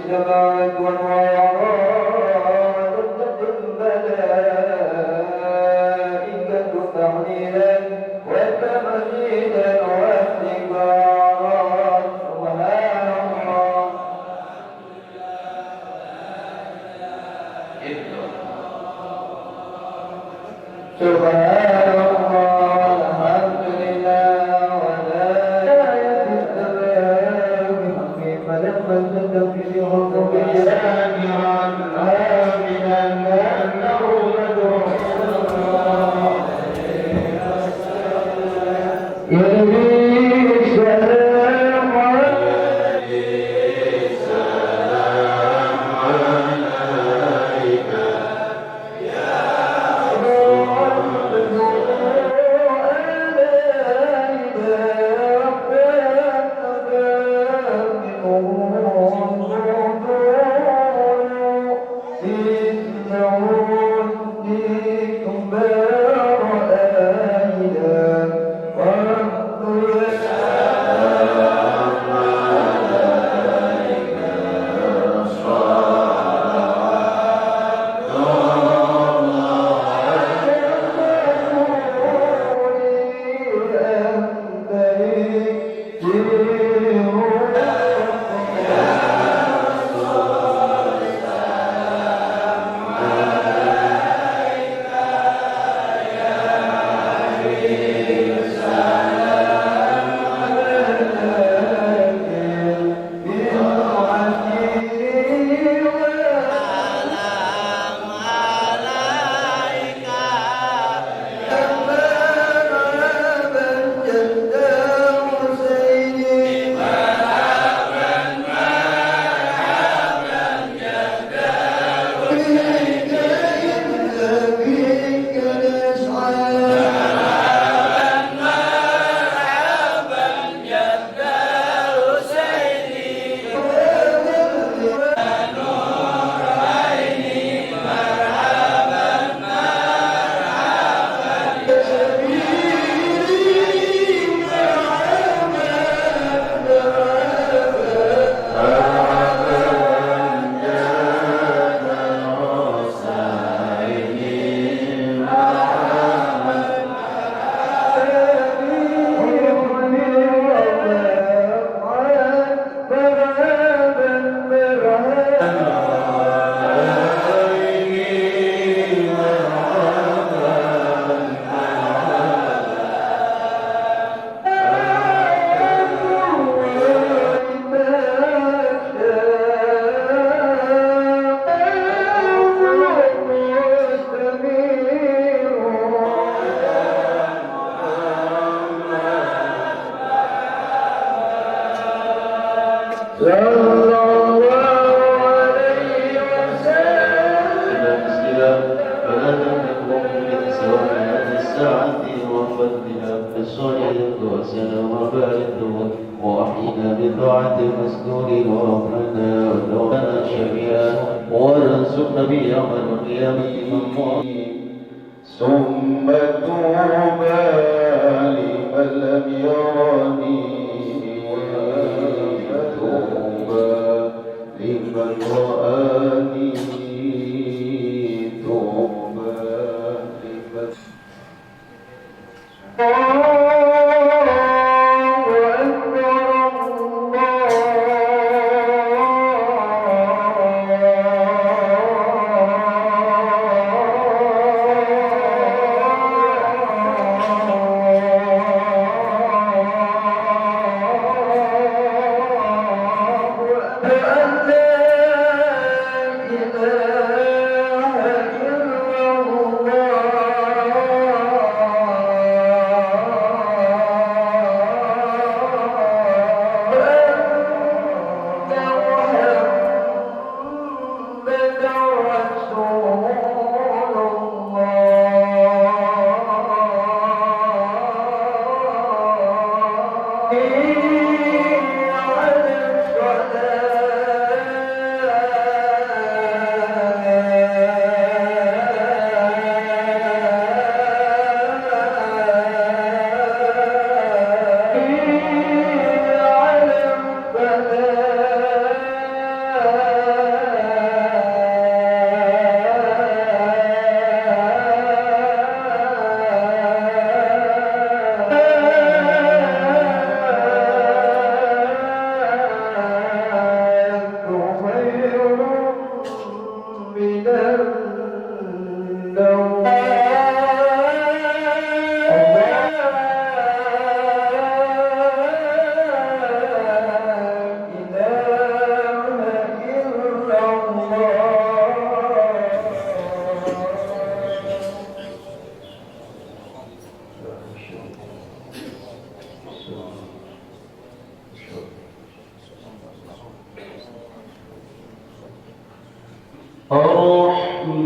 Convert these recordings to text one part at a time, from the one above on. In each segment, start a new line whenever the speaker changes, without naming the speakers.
السماوات والأرض البلاء إله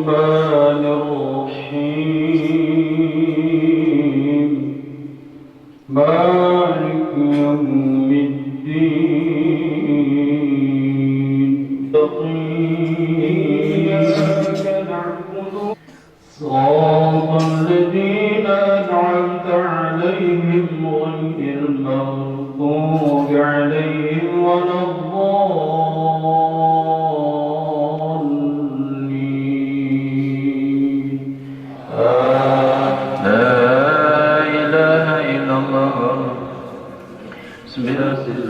الرحمن الرحيم مالك يوم الدين إياك نعبد صراط الذين أنعمت عليهم غير المغضوب عليهم ولا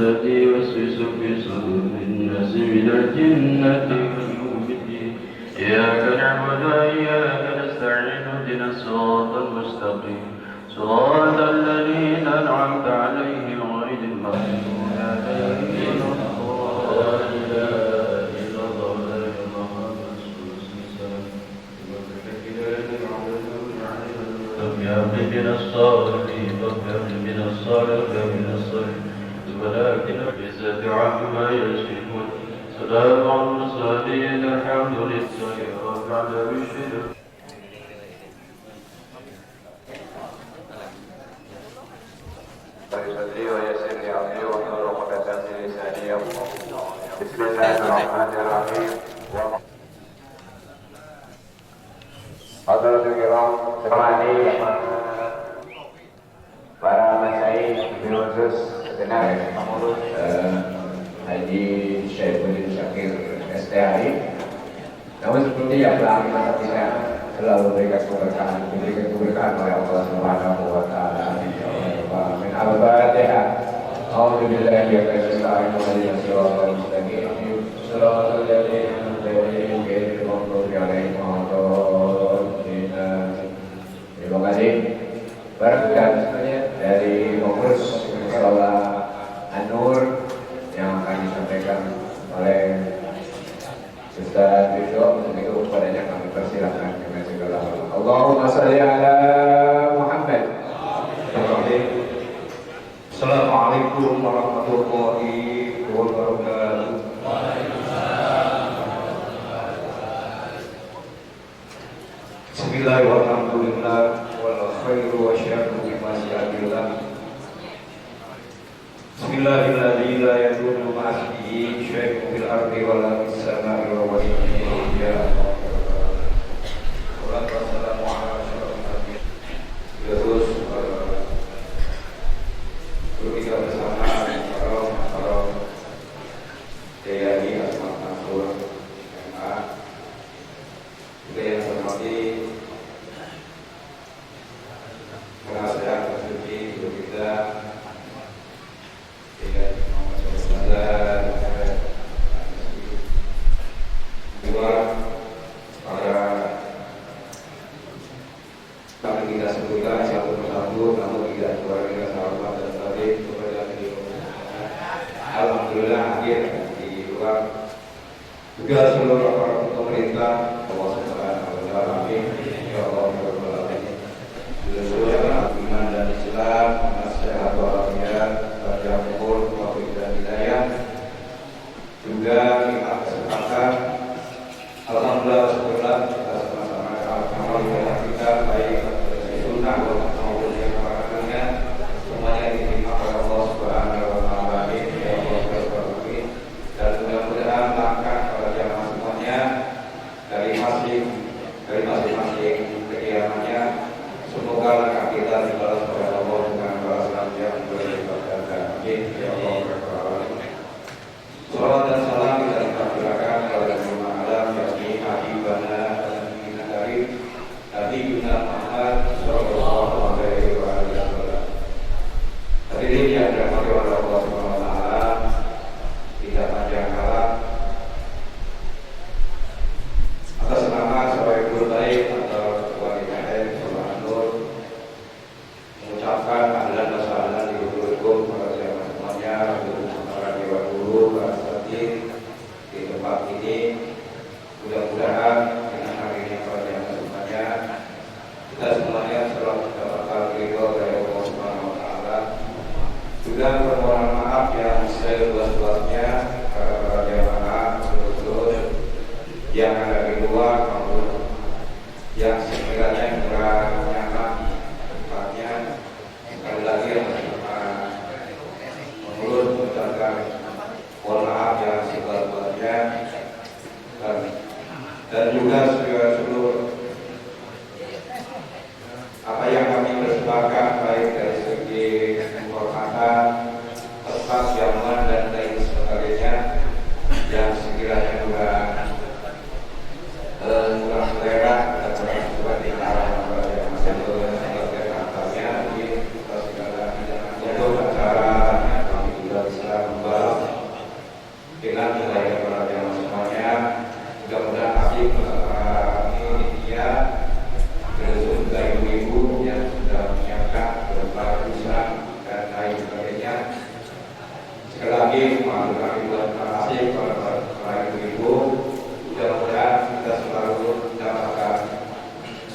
الذي يوسوس في صدور الناس من الجنة واليوم الدين إياك نعبد وإياك نستعين اهدنا الصراط المستقيم صراط الذين أنعمت عليهم غير المغضوب عليهم ولا الضالين من الصالحين من الصالحين ولكن العزة عما يصفون سلام على المرسلين الحمد لله رب العالمين.
بسم الله الرحمن الرحيم. Hadratul Kiram, temani para masyayikh khusus segenap pengurus Haji Syaifuddin Syakir STHI. Namun seperti yang telah kita saksikan, selalu berikan keberkahan oleh Allah Subhanahu wa taala. Amin. Al-Fatihah. A'udzu billahi minasyaitonir rajim. Shiratal mustaqim. Shiratal ladzina an'amta 'alaihim ghairil maghdubi 'alaihim waladdallin. Terima kasih. Berkat dari pengurus Musola An-Nur yang akan disampaikan oleh Ustaz Ridho, untuk itu kepadanya kami persilahkan dengan segala hal. Allahumma shalli ala Muhammad. Assalamualaikum warahmatullahi wabarakatuh. Bismillahirrahmanirrahim. Wal khairu wa syarru bima sya'illah. Bismillahirrahmanirrahim. La yadurru ma'asmihi syai'un fil ardi wa la fis sama'i wa huwa Wassalamu ala asyrafil anbiya. Terus kita bersama para DAI Asma Mansur MA. Juga yang saya hormati penasihat Suci Ibu kita juga seluruh aparat pemerintah, Allah Subhanahu wa taala. Amin. Ya Allah, seluruh iman dan Islam, nasihat walafiat, panjang umur, taufik dan hidayah. Juga kita kesempatan, alhamdulillah syukurlah kita sama-sama amal ibadah kita baik sunnah maupun yang lainnya semuanya diterima oleh Allah Subhanahu wa taala. Amin. Ya Allah, dan mudah-mudahan langkah dari masing-masing kegiatannya, semoga langkah kita dibalas oleh Allah dengan balasan yang berlipat ganda. Amin. Ya Allah. Salawat dan salam kita limpahkan kepada Imam Alam yakni Habibana dan Nabi Karim Nabi Muhammad sallallahu alaihi wasallam. Hadirin yang dirahmati oleh Allah Subhanahu wa taala, tidak panjang kala atas dan juga seluruh apa yang kami persembahkan baik dari segi kehormatan, tempat, jamuan dan lain sebagainya yang sekiranya juga kurang selera dan kurang sesuai di arah yang masih antaranya di segala untuk acaranya kami juga bisa membalas dengan nilai keperhatian semuanya. Mudah-mudahan Habib ini dia terus juga ibu-ibu yang sudah menyiapkan beberapa urusan dan lain sebagainya. Sekali lagi mohon kami terima kasih kepada ibu-ibu. Mudah-mudahan kita selalu mendapatkan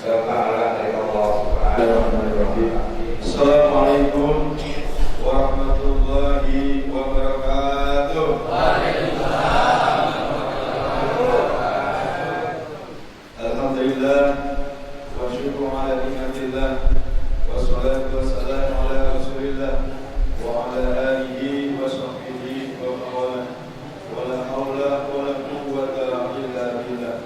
pahala dari Allah Subhanahu wa Ta'ala.
Assalamualaikum warahmatullahi wabarakatuh. Alhamdulillah wa syukur ala nikmatillah wassalatu wassalamu ala rasulillah wa ala alihi wa sahbihi wa mawala wa la hawla wa la quwwata illa billah.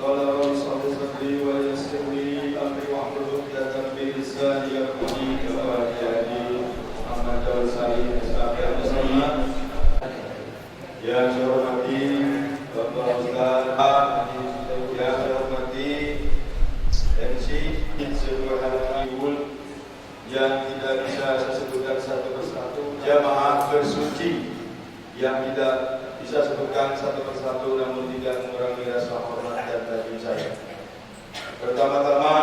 Qala rabbi shalli sadri wa yassir li amri wahlul 'uqdatam min lisani yafqahu qawli. Muhammad Shallallahu alaihi wasallam. Yang saya hormati Bapak Ustaz, yang saya hormati MC seluruh hadirin yang tidak bisa saya sebutkan satu persatu, jamaah bersuci yang tidak bisa sebutkan satu persatu namun tidak mengurangi rasa hormat dan tajam saya. Pertama-tama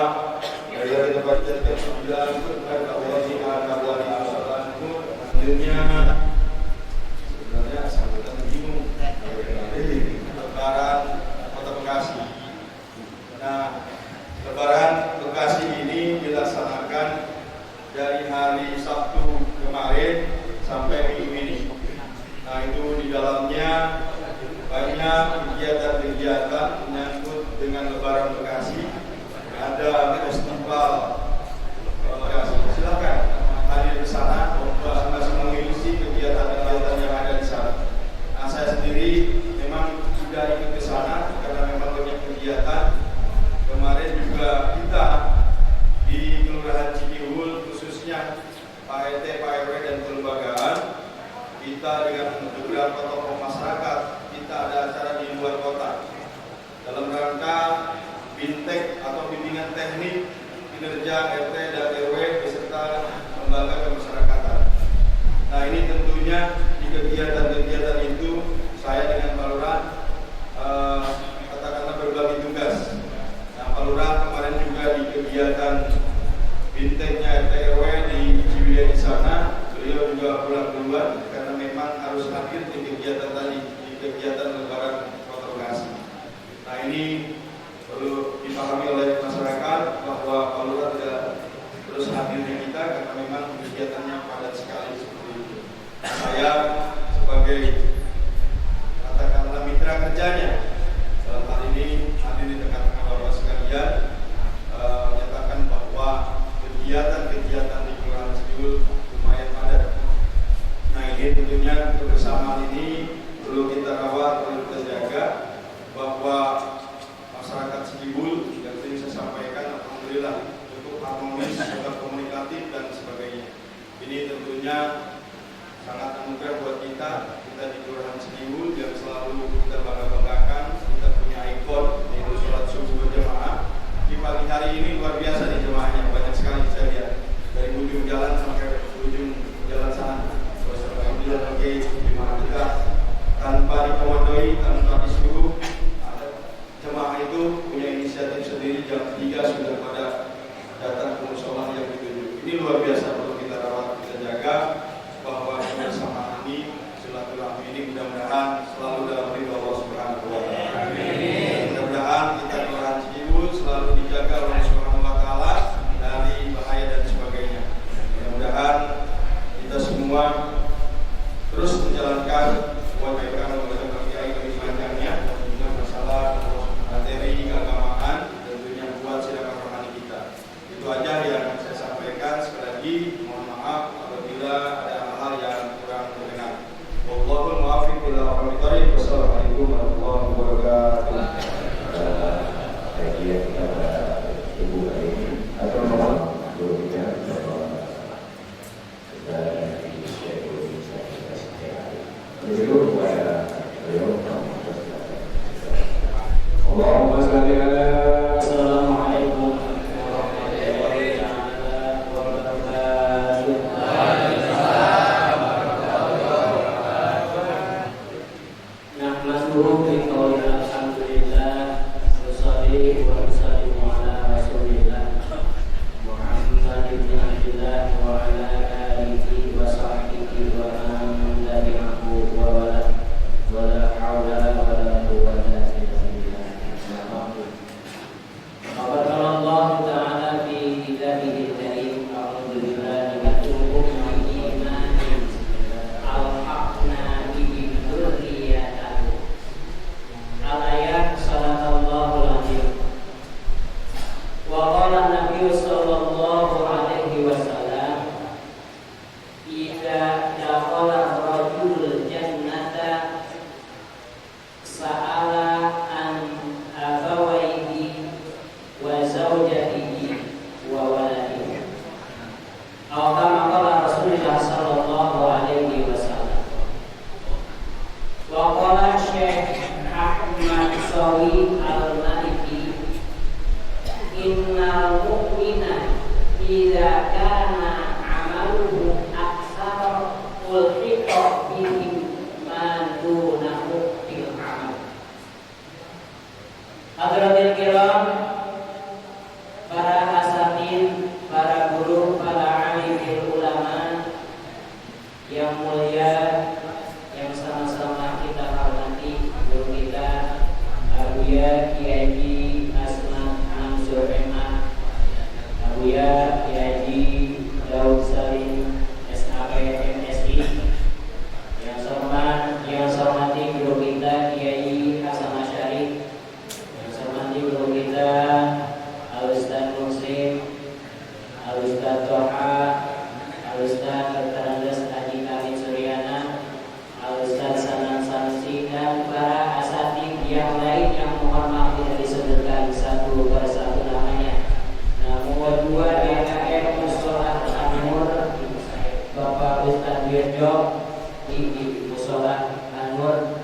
dari tempat kita sembilan kepada Allah Subhanahu wa Ta'ala. Sebenarnya sambutan bingung. Lebaran Kota Bekasi. Nah, Lebaran Bekasi ini dilaksanakan dari hari Sabtu kemarin sampai Minggu ini. Nah, itu di dalamnya banyak kegiatan-kegiatan menyangkut dengan Lebaran Bekasi. Ada festival. Silakan hadir di sana masing-masing mengikuti kegiatan-kegiatan yang ada di sana. Nah, saya sendiri memang sudah ikut ke sana karena memang banyak kegiatan. Kemarin juga kita di Kelurahan Cikihul khususnya Pak RT, Pak RW dan kelembagaan, kita dengan beberapa tokoh masyarakat kita ada acara di luar kota dalam rangka bintek atau bimbingan teknik kinerja RT dan RW beserta lembaga kemasyarakatan. Nah, ini tentunya di kegiatan-kegiatan itu saya dengan Pak Lurah katakanlah berbagi tugas. Nah, Pak Lurah kemarin juga di kegiatan binteknya RT RW di Ciwidey di sana, beliau juga pulang duluan karena memang harus hadir di kegiatan tadi, di kegiatan Lebaran Kota Bekasi. Nah, ini perlu dipahami oleh masyarakat bahwa Pak Lurah tidak terus hadirnya kita karena memang kegiatannya padat sekali seperti itu. Saya sebagai katakanlah mitra kerjanya dalam hal ini hadir di tengah-tengah Bapak sekalian, menyatakan bahwa kegiatan-kegiatan di Kelurahan Cikihul lumayan padat. Nah, ini tentunya kebersamaan ini perlu kita rawat, perlu kita jaga bahwa masyarakat Cikihul yang tadi saya sampaikan alhamdulillah cukup harmonis, cukup komunikatif dan sebagainya. Ini tentunya sangat anugerah buat kita di Kelurahan Cikihul yang selalu kita bangga-banggakan. Kita punya ikon yaitu sholat subuh berjamaah. Di pagi hari ini luar biasa nih jemaahnya, banyak sekali saya lihat dari ujung jalan sampai ujung jalan sana. Alhamdulillah bagi jemaah kita tanpa dikomandoi, tanpa disuruh. Jemaah itu punya inisiatif sendiri, jam 3 sudah pada datang ke musola yang dituju. Ini luar biasa, perlu kita rawat, kita jaga bahwa kebersamaan ini, silaturahmi ini mudah-mudahan selalu dalam ridho Allah Subhanahu wa Ta'ala. Mudah-mudahan kita Kelurahan Cikihul selalu dijaga oleh Allah Subhanahu wa Ta'ala dari bahaya dan sebagainya. Mudah-mudahan kita semua terus menjalankan kewajiban oleh kiai kebijakannya dengan masalah materi keagamaan tentunya buat sidang rohani kita. Itu aja yang saya sampaikan. Sekali lagi
salli ala
Assalamualaikum warahmatullahi wabarakatuh. Nahmaduhu bi qawli alhamdulillah wa sholli wa nusallimu ala rasulillah Muhammad ibn Abdillah wa ala alihi wa sahbihi wa man tabi'ahu wa wala haula wa la quwwata illa billah. Qala Allah ta'ala fi kitabihil karim, a'udzu billahi minasy imanin alhaqna bihi dzurriyyatan. Al-ayat sallallahu alaihi wa qala Nabi sallallahu alaihi wasallam, idza dakhala rajulul jannata sa'ala an abawaihi wa zawjatihi wa waladihi. Atau kama qala Rasulullah sallallahu alaihi wasallam. Wa qala Syekh Ahmad Sawi Al-Maliki, innal mu'mina idza kana amaluhu aktsara ulhiqa bihi ma dunahu bil amal. Hadratil kiram, para asatidz, para guru, para alimul ulama yang mulia, yang sama-sama kita hormati, guru kita Abuya Kiai Haji Asman Mansur Emma, Abuya Kiai Haji Daud Salim SAP MSI, yang saya hormati guru kita Kiai Hasan Asyari, yang saya hormati guru kita Al-Ustaz Muslim, Al-Ustaz Toha, Al-Ustaz Dr. Andes Haji Kamil Suryana, Al-Ustaz Sanan Sanusi, dan para asatidz yang lain yang mohon maaf tidak disebutkan satu persatu namanya. Namun dua DKM Musola Anur, Bapak Ustaz Wirjo di Musola Anur,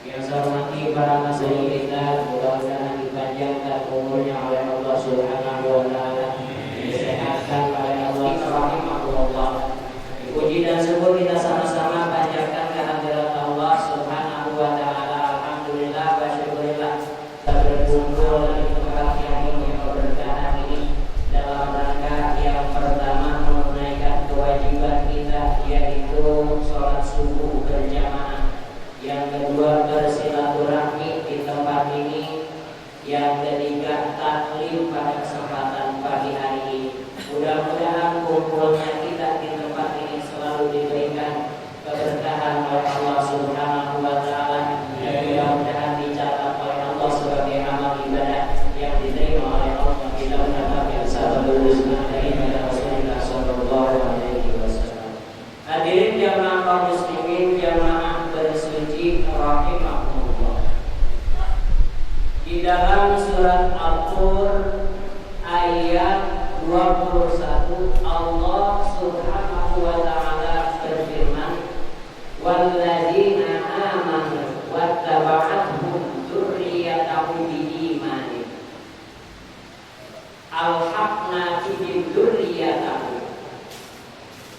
yang saya hormati para masyayikh kita, mudah-mudahan dipanjangkan umurnya oleh Allah Subhanahu wa taala, disehatkan oleh Allah rahimahullah. Puji dan syukur kita sama-sama panjatkan kehadirat Allah Subhanahu wa taala. Alhamdulillah wa syukurillah kita berkumpul di tempat yang berkahan ini dalam rangka yang pertama menunaikan kewajiban kita, yaitu sholat subuh berjamaah. Yang kedua bersilaturahmi di tempat ini. Yang ketiga taklim pada kesempatan pagi hari ini. Mudah-mudahan kumpulnya kita di tempat ini selalu diberikan keberkahan oleh Allah Subhanahu wa taala, dan mudah-mudahan dicatat oleh Allah sebagai amal ibadah yang diterima oleh Allah bila mendapat yang sababul husna dari Rasulullah sallallahu alaihi wasallam. Hadirin jamaah kaum muslimin, jamaah bersuci rahimahumullah. Di dalam surat Al-Qur ayat 21, Allah Subhanahu wa taala berfirman, walladzina amanu wattaba'athum dzurriyyatuhum biimanin alhaqna bihim dzurriyyatahum.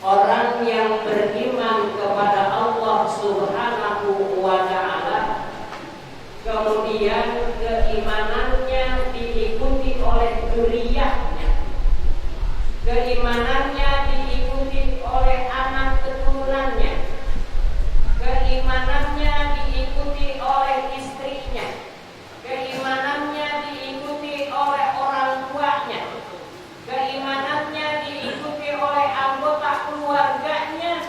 Orang yang beriman kepada Allah Subhanahu wa taala, kemudian keimanannya diikuti oleh dzurriyyahnya, keimanannya diikuti oleh anak keturunannya, keimanannya diikuti oleh istrinya, keimanannya diikuti oleh orang tuanya, keimanannya diikuti oleh anggota keluarganya,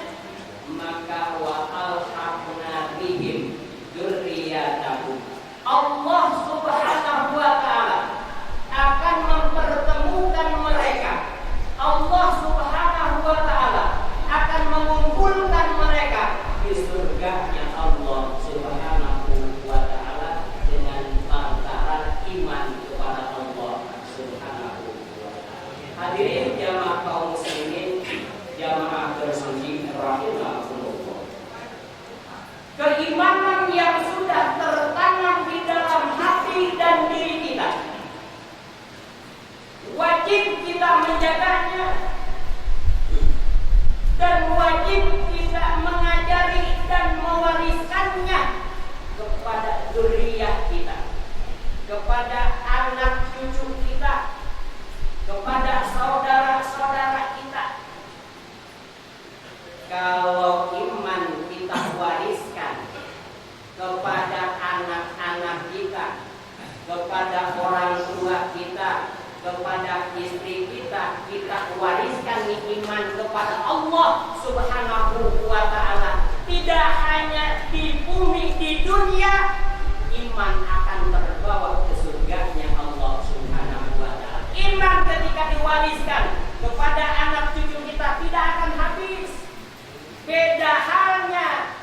maka wa alhaqna bihim dzurriyyatahum. Allah Subhanahu wa taala akan mempertemukan mereka. Allah Subhanahu wa taala akan mengumpulkan mereka di surganya Allah Subhanahu wa taala.
menjaganya dan wajib kita mengajari dan mewariskannya kepada zuriyah kita, kepada anak cucu kita, kepada saudara-saudara kita. Kalau iman kita wariskan kepada anak-anak kita, kepada orang tua kita, kepada istri kita, kita wariskan iman kepada Allah Subhanahu wa ta'ala. Tidak hanya di bumi, di dunia, iman akan terbawa ke surganya Allah Subhanahu wa ta'ala. Iman ketika diwariskan kepada anak cucu kita tidak akan habis. Beda halnya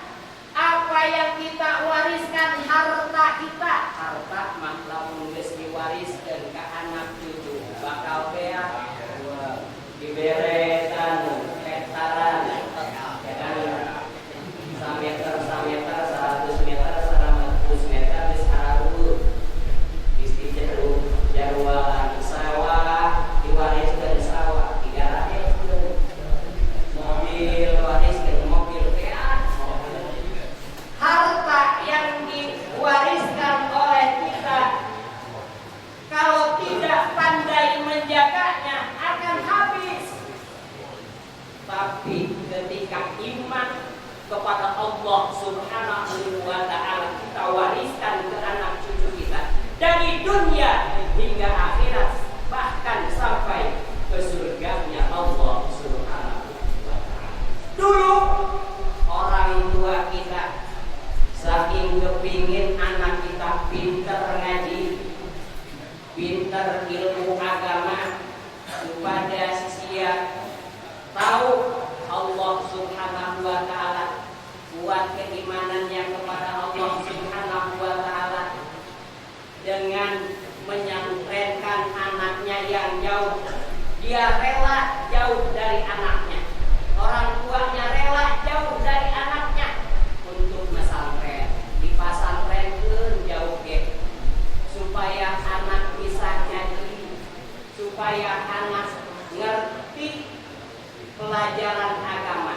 apa yang kita wariskan, harta kita. Harta mah lamun geus diwariskeun ka anak cucu bakal beak diberetan hektaran ya kan, sameter 100 meter 100 meter geus hareup isti jarwa sawah diwariskeun sawah digaraheun, mobil wariskeun mobil beak. Harta yang diwariskan oleh kita kalau tidak pandai menjaganya akan habis. Tapi ketika iman kepada Allah Subhanahu wa ta'ala kita wariskan ke anak cucu kita dari dunia hingga akhirat, bahkan sampai ke surganya Allah Subhanahu wa ta'ala. Dulu orang tua kita saking kepingin anak kita pinter ngaji, pinter ilmu agama, supaya sia tahu Allah Subhanahu wa ta'ala, buat keimanannya kepada Allah Subhanahu wa ta'ala dengan menyantrenkan anaknya yang jauh. Dia rela jauh dari anaknya, orang tuanya rela jauh dari anaknya untuk pesantren, dipasantrenkeun jauh ge supaya anak bisa ngaji, supaya anak ngerti pelajaran agama.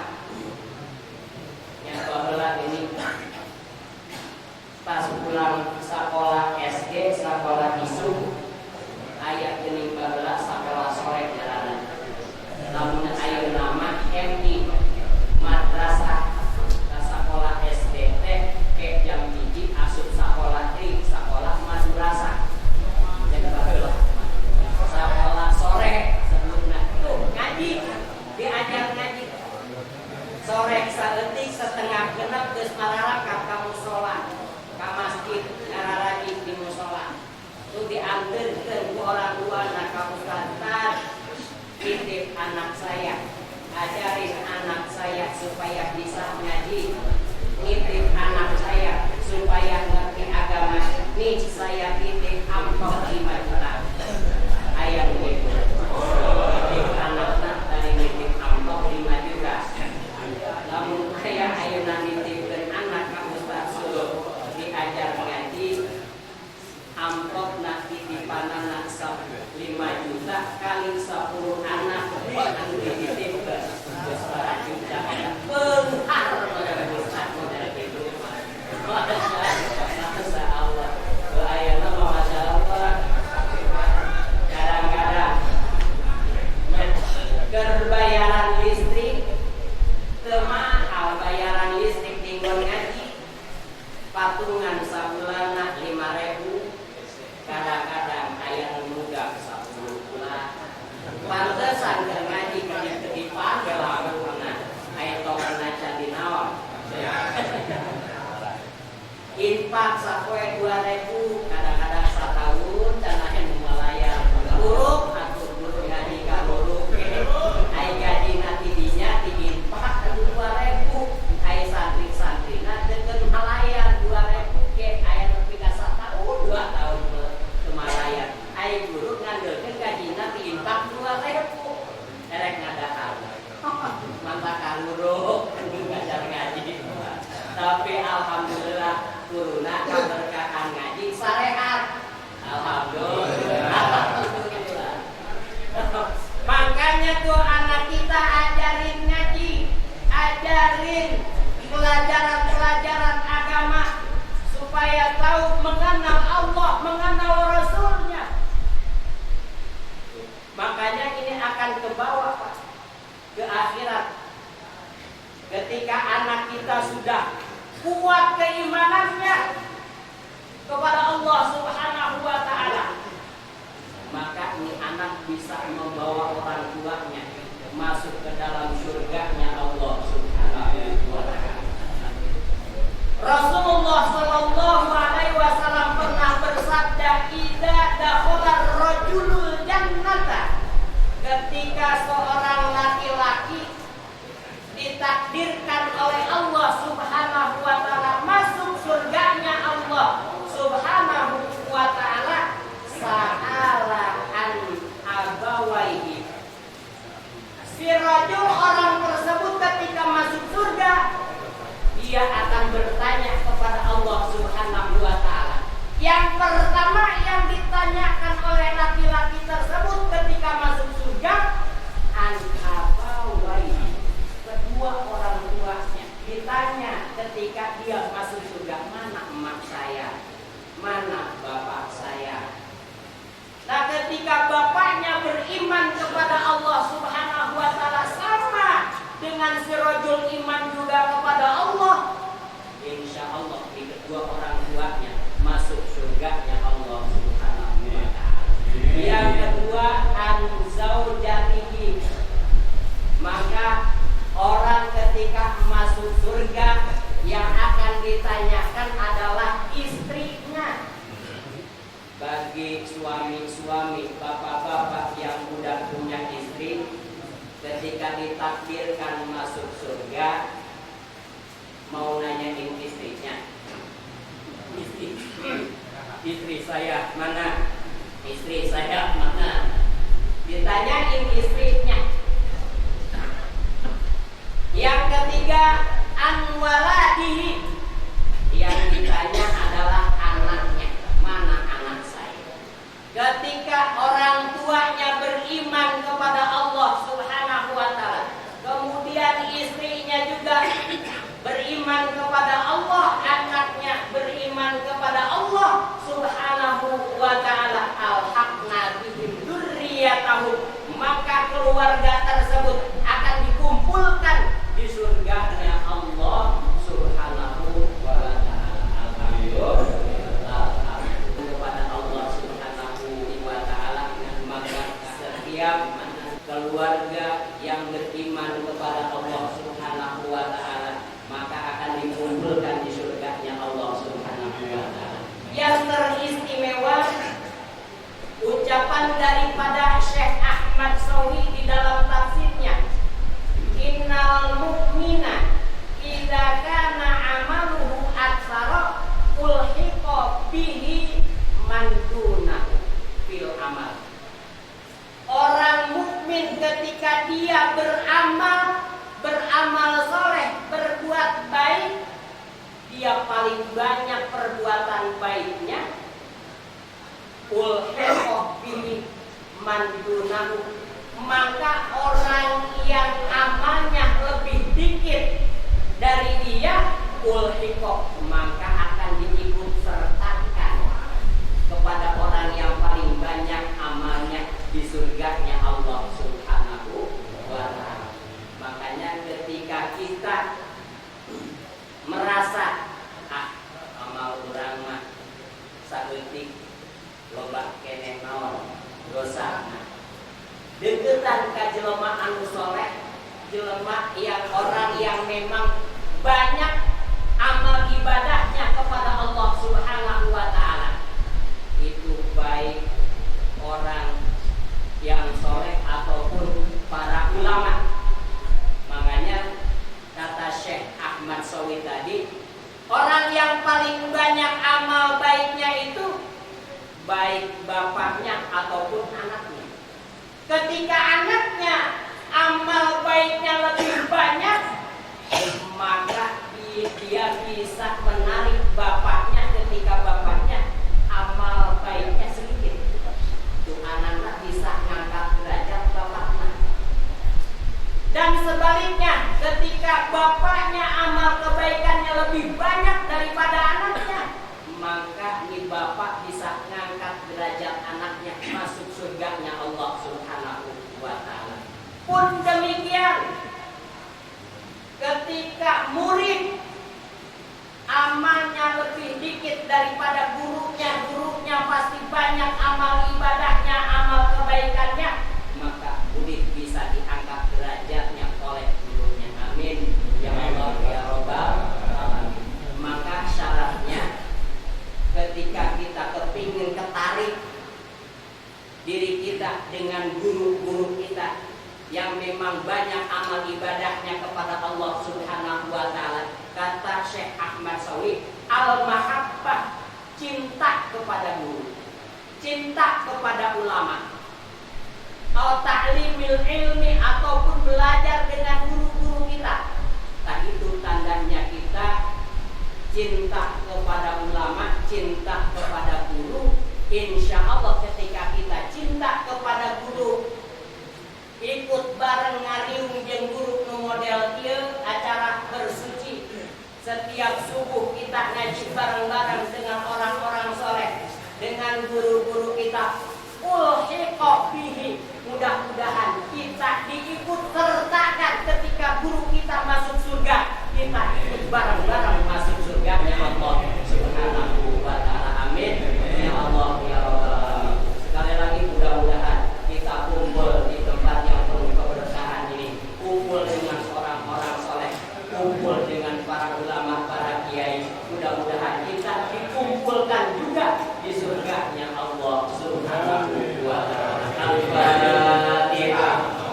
Yang baheula ini pas pulang sekolah SD, sekolah isu, aya geuning baheula sekolah sore jalanan. Lamun ayeuna nama MI madrasah sekolah SD teh ke jam 3 asup sekolah tri, sekolah madrasah. Jadi baheula sekolah sore sebelumna itu ngaji, diajar ngaji. Sore saeutik setengah genep geus mararakat ka mushola, ka masjid ngararaji di mushola. Itu diantarkeun ku orang tuana ka ustaz, titip anak saya, ajarin anak saya supaya bisa ngaji, titip anak saya supaya ngerti agama. Nih saya titip amplop 5 juta. Aya begitu. Titip anakna dari nitip amplop 5 juta. Lamun aya ayeuna nitipkeun anak ka ustaz suruh diajar ngaji, amplopna titipanana 5 juta kali 10 anak anu dititipkeun geus 4 juta. Beunghar modal ustaz modal kitu. Masya Allah. Ayeuna mah masya Allah. Kadang-kadang kerbayaran listrik teu mahal, bayaran listrik tinggal ngaji patungan sabulanna 5.000, kadang-kadang aya nu muda 10 bulan. anak bisa membawa orang tuanya masuk ke dalam surganya Allah Subhanahu wa ta'ala. Rasulullah sallallahu alaihi wasallam pernah bersabda, "Idza dakhala rajulul jannata," ketika seorang laki-laki ditakdirkan oleh Allah Subhanahu wa ta'ala masuk surganya Allah Subhanahu wa ta'ala, sa'ala an abawaihi. Si rajul, orang tersebut ketika masuk surga, dia akan bertanya kepada Allah Subhanahu wa ta'ala. Yang pertama yang ditanyakan oleh laki-laki tersebut ketika masuk surga, an abawaihi, kedua orang tuanya. Ditanya ketika dia masuk surga, mana emak saya, mana bapak saya. Nah, ketika bapaknya beriman kepada Allah Subhanahu wa ta'ala sama dengan si rajul iman juga kepada Allah, insya Allah di kedua orang tuanya masuk surganya Allah Subhanahu wa ta'ala. Yang kedua, an zaujatihi, maka orang ketika masuk surga yang akan ditanyakan adalah istrinya. Bagi suami-suami, bapak-bapak yang sudah punya istri, ketika ditakdirkan masuk surga, mau nanyain istrinya, istri saya mana? Istri saya mana? Ditanyain istrinya. Yang ketiga, an waladihi, yang ditanya adalah anaknya, mana anak saya. Ketika orang tuanya beriman kepada Allah Subhanahu wa ta'ala, kemudian istrinya juga beriman kepada Allah, anaknya beriman kepada Allah Subhanahu wa ta'ala, alhaqna bihim dzurriyyatahum, maka keluarga tersebut akan dikumpulkan di surganya Allah Subhanahu wa ta'ala. Alhamdulillah kepada Allah Subhanahu wa ta'ala, maka setiap keluarga yang beriman kepada Allah Subhanahu wa ta'ala maka akan dikumpulkan di surganya Allah Subhanahu wa ta'ala. Yang teristimewa ucapan daripada Syekh Ahmad Sawi di dalam tafsirnya, innal mu'mina idza kana amaluhu aktsara ulhiqa bihi man dunahu fil amal. Orang mukmin ketika dia beramal soleh, berbuat baik, dia paling banyak perbuatan baiknya, ulhiqa bihi man dunahu, maka orang yang amalnya lebih dikit dari dia, ulhiqo, maka akan diikut sertakan kepada orang yang paling banyak amalnya di surganya Allah Subhanahu wa ta'ala. Makanya ketika kita merasa amal urang mah saeutik loba keneh naon dosana, deketan ka jelema anu soleh, jelema yang orang yang memang banyak amal ibadahnya kepada Allah Subhanahu wa ta'ala. Itu baik orang yang soleh ataupun para ulama. Makanya kata Syekh Ahmad Sawi tadi, orang yang paling banyak amal baiknya itu baik bapaknya ataupun anaknya. Ketika anaknya amal baiknya lebih banyak, maka dia bisa menarik bapaknya ketika bapaknya amal baiknya sedikit. Itu anak bisa ngangkat derajat bapaknya. Dan sebaliknya, ketika bapaknya amal kebaikannya lebih banyak daripada anaknya, maka ni bapak bisa ngangkat derajat anaknya masuk surganya Allah Subhanahu wa ta'ala. Pun demikian, ketika murid amalnya lebih dikit daripada gurunya pasti banyak amal ibadahnya, amal kebaikan dengan guru-guru kita yang memang banyak amal ibadahnya kepada Allah Subhanahu wa taala. Kata Syekh Ahmad Shalih, al-mahabbah, cinta kepada guru, cinta kepada ulama, atau ta'limil ilmi, ataupun belajar dengan guru-guru kita. Nah, itu tandanya kita cinta kepada ulama, cinta kepada guru. Insya Allah ketika kita cinta kepada guru, ikut bareng ngariung jeung guru nu model ieu acara bersuci. Setiap subuh kita ngaji bareng-bareng dengan orang-orang soleh, dengan guru-guru kita. Ulhiqa bihi, mudah-mudahan kita diikut sertakan ketika guru kita masuk surga, kita ikut bareng-bareng masuk surganya Allah Subhanahu wa taala. Amin ya Allah ya Rabbal alamin. Sekali lagi mudah-mudahan kita kumpul di tempat yang penuh keberkahan ini, kumpul dengan orang-orang soleh, kumpul dengan para ulama, para kiai. Mudah-mudahan kita dikumpulkan juga di surganya Allah Subhanahu wa taala. Al-Fatihah.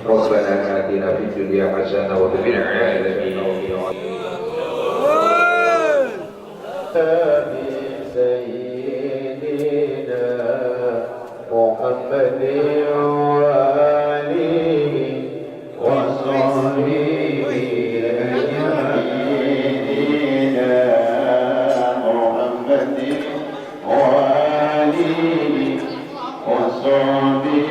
ربنا آتنا في الدنيا حسنة وفي الآخرة حسنة سيدنا محمد وآله وصحبه سيدنا محمد وآله وصحبه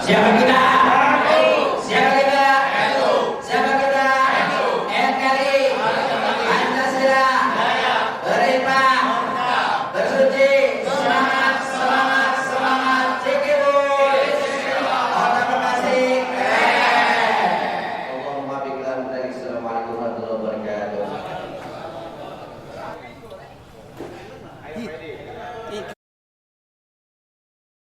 Siapa kita? Siapa kita? Siapa kita? NKRI, Pancasila, beriman, bersuci, semangat, semangat, semangat, cikibu, terima kasih. Allahumma biqlan dari Assalamualaikum warahmatullahi wabarakatuh.